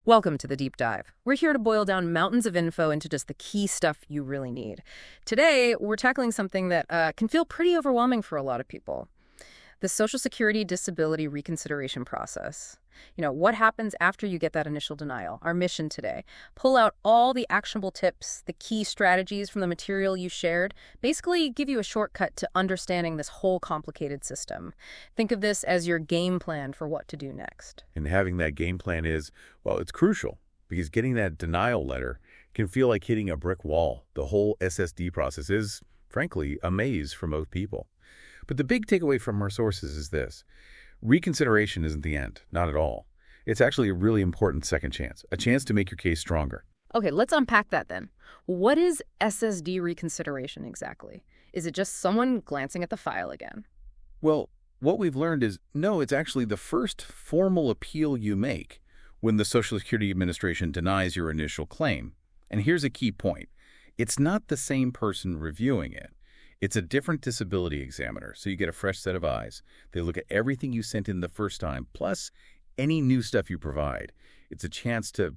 Welcome to the Deep Dive. We're here to boil down mountains of info into just the key stuff you really need. Today, we're tackling something that can feel pretty overwhelming for a lot of people. The Social Security Disability Reconsideration process. What happens after you get that initial denial? Our mission today. Pull out all the actionable tips, the key strategies from the material you shared, basically give you a shortcut to understanding this whole complicated system. Think of this as your game plan for what to do next. And having that game plan is, well, it's crucial because getting that denial letter can feel like hitting a brick wall. The whole SSD process is, frankly, a maze for most people. But the big takeaway from our sources is this. Reconsideration isn't the end, not at all. It's actually a really important second chance, a chance to make your case stronger. Okay, let's unpack that then. What is SSD reconsideration exactly? Is it just someone glancing at the file again? Well, what we've learned is, no, it's actually the first formal appeal you make when the Social Security Administration denies your initial claim. And here's a key point. It's not the same person reviewing it. It's a different disability examiner, so you get a fresh set of eyes. They look at everything you sent in the first time, plus any new stuff you provide. It's a chance to,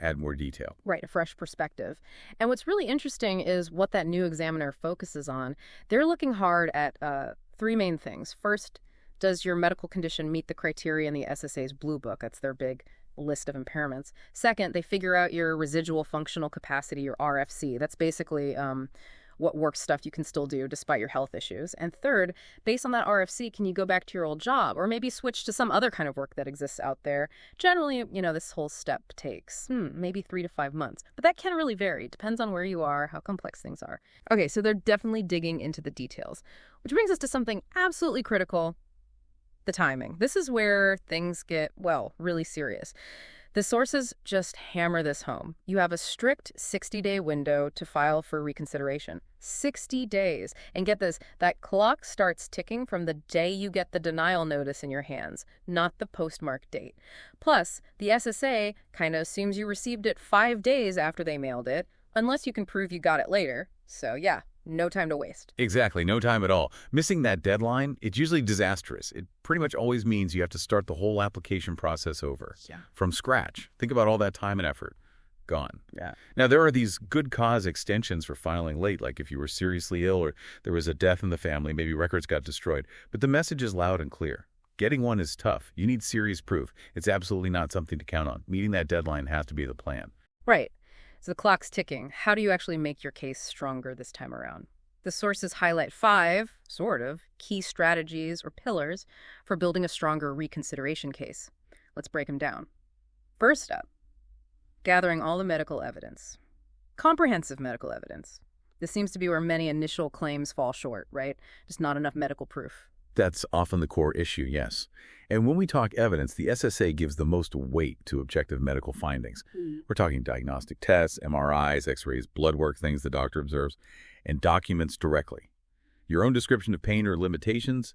add more detail. Right, a fresh perspective. And what's really interesting is what that new examiner focuses on. They're looking hard at three main things. First, does your medical condition meet the criteria in the SSA's Blue Book? That's their big list of impairments. Second, they figure out your residual functional capacity, your RFC. That's basically what work stuff you can still do despite your health issues. And third, based on that RFC, can you go back to your old job or maybe switch to some other kind of work that exists out there? Generally, this whole step takes maybe 3 to 5 months. But that can really vary. Depends on where you are, how complex things are. Okay, so they're definitely digging into the details, which brings us to something absolutely critical, the timing. This is where things get, really serious. The sources just hammer this home. You have a strict 60-day window to file for reconsideration. 60 days. And get this, that clock starts ticking from the day you get the denial notice in your hands, not the postmark date. Plus, the SSA kind of assumes you received it 5 days after they mailed it, unless you can prove you got it later. So yeah, no time to waste. Exactly, no time at all. Missing that deadline, it's usually disastrous. It pretty much always means you have to start the whole application process over. Yeah. From scratch. Think about all that time and effort. Gone. Yeah. Now, there are these good cause extensions for filing late, like if you were seriously ill or there was a death in the family, maybe records got destroyed. But the message is loud and clear. Getting one is tough. You need serious proof. It's absolutely not something to count on. Meeting that deadline has to be the plan. Right. So the clock's ticking. How do you actually make your case stronger this time around? The sources highlight 5, key strategies or pillars for building a stronger reconsideration case. Let's break them down. First up, gathering all the medical evidence. Comprehensive medical evidence. This seems to be where many initial claims fall short, right? Just not enough medical proof. That's often the core issue, yes. And when we talk evidence, the SSA gives the most weight to objective medical findings. We're talking diagnostic tests, MRIs, X-rays, blood work, things the doctor observes, and documents directly. Your own description of pain or limitations,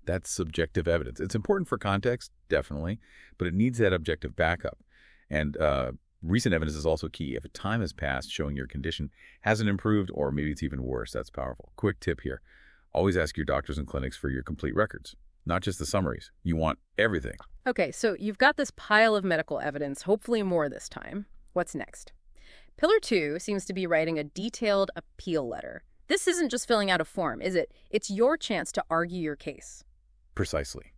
that's subjective evidence. It's important for context, definitely, but it needs that objective backup. And recent evidence is also key. If a time has passed showing your condition hasn't improved or maybe it's even worse, that's powerful. Quick tip here. Always ask your doctors and clinics for your complete records, not just the summaries. You want everything. Okay, so you've got this pile of medical evidence, hopefully more this time. What's next? Pillar 2 seems to be writing a detailed appeal letter. This isn't just filling out a form, is it? It's your chance to argue your case. Precisely.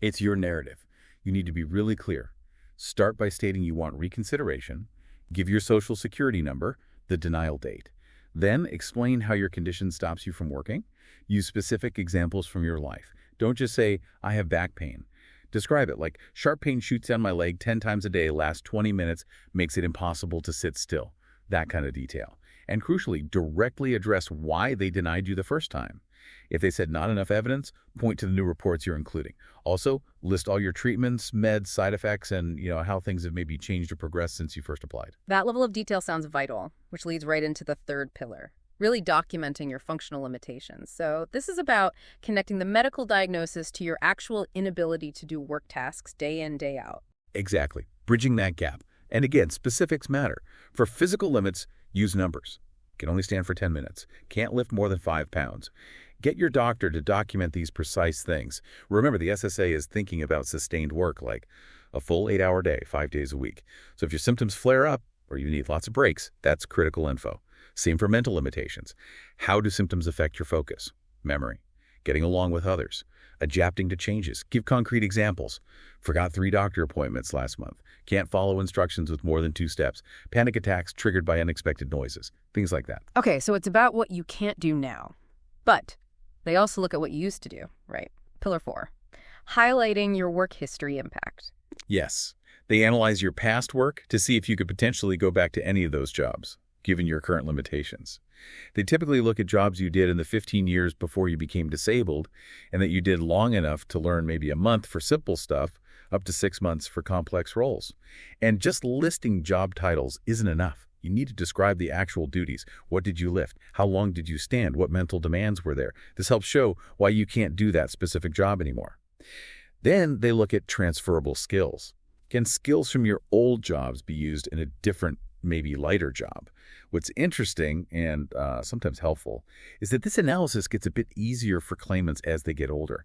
It's your narrative. You need to be really clear. Start by stating you want reconsideration, give your Social Security number, the denial date. Then explain how your condition stops you from working. Use specific examples from your life. Don't just say, I have back pain. Describe it like, sharp pain shoots down my leg 10 times a day, lasts 20 minutes, makes it impossible to sit still. That kind of detail. And crucially, directly address why they denied you the first time. If they said not enough evidence, point to the new reports you're including. Also, list all your treatments, meds, side effects, and how things have maybe changed or progressed since you first applied. That level of detail sounds vital, which leads right into the third pillar, really documenting your functional limitations. So this is about connecting the medical diagnosis to your actual inability to do work tasks day in, day out. Exactly. Bridging that gap. And again, specifics matter. For physical limits, use numbers. Can only stand for 10 minutes. Can't lift more than 5 pounds. Get your doctor to document these precise things. Remember, the SSA is thinking about sustained work like a full 8-hour day, 5 days a week. So if your symptoms flare up or you need lots of breaks, that's critical info. Same for mental limitations. How do symptoms affect your focus, memory, getting along with others, adapting to changes? Give concrete examples. Forgot 3 doctor appointments last month. Can't follow instructions with more than 2 steps. Panic attacks triggered by unexpected noises. Things like that. Okay, so it's about what you can't do now. But they also look at what you used to do, right? Pillar 4, highlighting your work history impact. Yes. They analyze your past work to see if you could potentially go back to any of those jobs, given your current limitations. They typically look at jobs you did in the 15 years before you became disabled, and that you did long enough to learn maybe a month for simple stuff, up to 6 months for complex roles. And just listing job titles isn't enough. You need to describe the actual duties. What did you lift? How long did you stand? What mental demands were there? This helps show why you can't do that specific job anymore. Then they look at transferable skills. Can skills from your old jobs be used in a different, maybe lighter job? What's interesting and sometimes helpful is that this analysis gets a bit easier for claimants as they get older.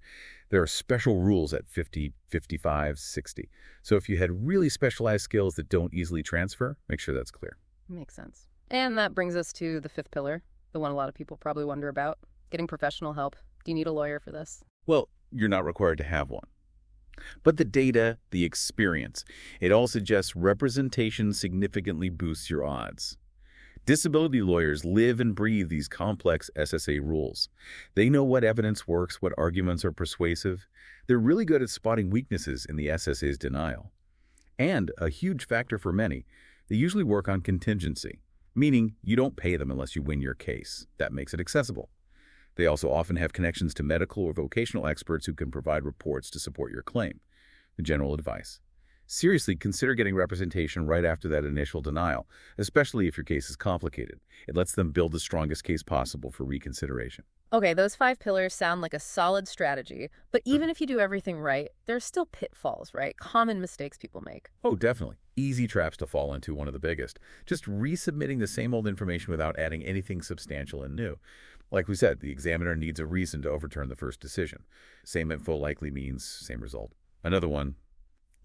There are special rules at 50, 55, 60. So if you had really specialized skills that don't easily transfer, make sure that's clear. Makes sense. And that brings us to the 5th pillar, the one a lot of people probably wonder about, getting professional help. Do you need a lawyer for this? Well, you're not required to have one. But the data, the experience, it all suggests representation significantly boosts your odds. Disability lawyers live and breathe these complex SSA rules. They know what evidence works, what arguments are persuasive. They're really good at spotting weaknesses in the SSA's denial. And a huge factor for many, they usually work on contingency, meaning you don't pay them unless you win your case. That makes it accessible. They also often have connections to medical or vocational experts who can provide reports to support your claim. The general advice: seriously consider getting representation right after that initial denial, especially if your case is complicated. It lets them build the strongest case possible for reconsideration. Okay, those 5 pillars sound like a solid strategy, but even if you do everything right, there's still pitfalls, right? Common mistakes people make. Oh, definitely. Easy traps to fall into, one of the biggest. Just resubmitting the same old information without adding anything substantial and new. Like we said, the examiner needs a reason to overturn the first decision. Same info likely means same result. Another one,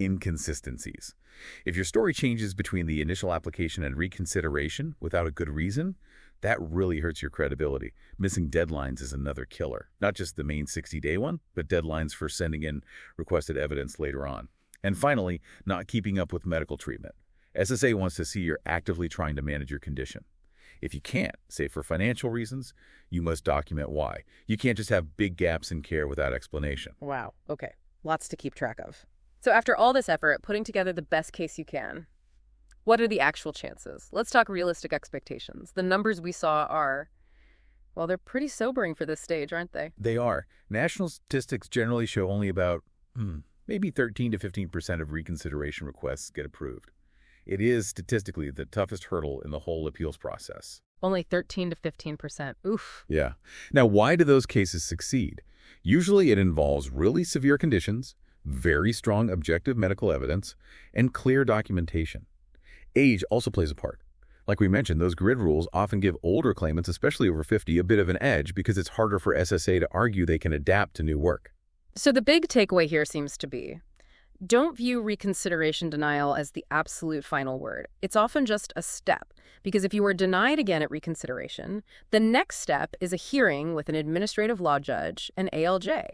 inconsistencies. If your story changes between the initial application and reconsideration without a good reason, that really hurts your credibility. Missing deadlines is another killer. Not just the main 60-day one, but deadlines for sending in requested evidence later on. And finally, not keeping up with medical treatment. SSA wants to see you're actively trying to manage your condition. If you can't, say for financial reasons, you must document why. You can't just have big gaps in care without explanation. Wow. Okay. Lots to keep track of. So after all this effort at putting together the best case you can, what are the actual chances? Let's talk realistic expectations. The numbers we saw are, well, they're pretty sobering for this stage, aren't they? They are. National statistics generally show only about maybe 13 to 15% of reconsideration requests get approved. It is statistically the toughest hurdle in the whole appeals process. Only 13 to 15%. Oof. Yeah. Now, why do those cases succeed? Usually it involves really severe conditions, very strong objective medical evidence, and clear documentation. Age also plays a part. Like we mentioned, those grid rules often give older claimants, especially over 50, a bit of an edge because it's harder for SSA to argue they can adapt to new work. So the big takeaway here seems to be, don't view reconsideration denial as the absolute final word. It's often just a step, because if you are denied again at reconsideration, the next step is a hearing with an administrative law judge, an ALJ.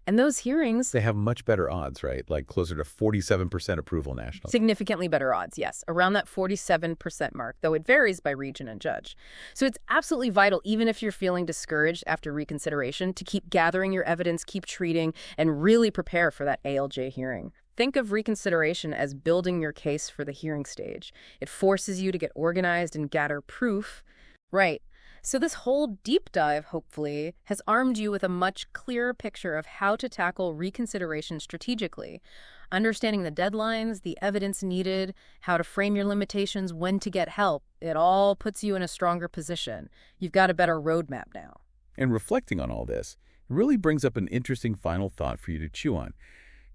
And those hearings... They have much better odds, right? Like closer to 47% approval nationally. Significantly better odds, yes. Around that 47% mark, though it varies by region and judge. So it's absolutely vital, even if you're feeling discouraged after reconsideration, to keep gathering your evidence, keep treating, and really prepare for that ALJ hearing. Think of reconsideration as building your case for the hearing stage. It forces you to get organized and gather proof. Right. So this whole deep dive, hopefully, has armed you with a much clearer picture of how to tackle reconsideration strategically. Understanding the deadlines, the evidence needed, how to frame your limitations, when to get help, it all puts you in a stronger position. You've got a better roadmap now. And reflecting on all this really brings up an interesting final thought for you to chew on.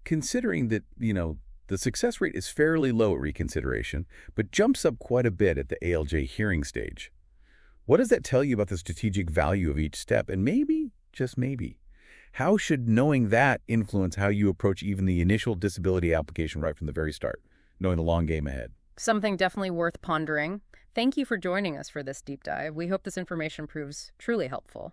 Considering that, the success rate is fairly low at reconsideration, but jumps up quite a bit at the ALJ hearing stage. What does that tell you about the strategic value of each step? And maybe, just maybe, How should knowing that influence how you approach even the initial disability application right from the very start, knowing the long game ahead? Something definitely worth pondering. Thank you for joining us for this deep dive. We hope this information proves truly helpful.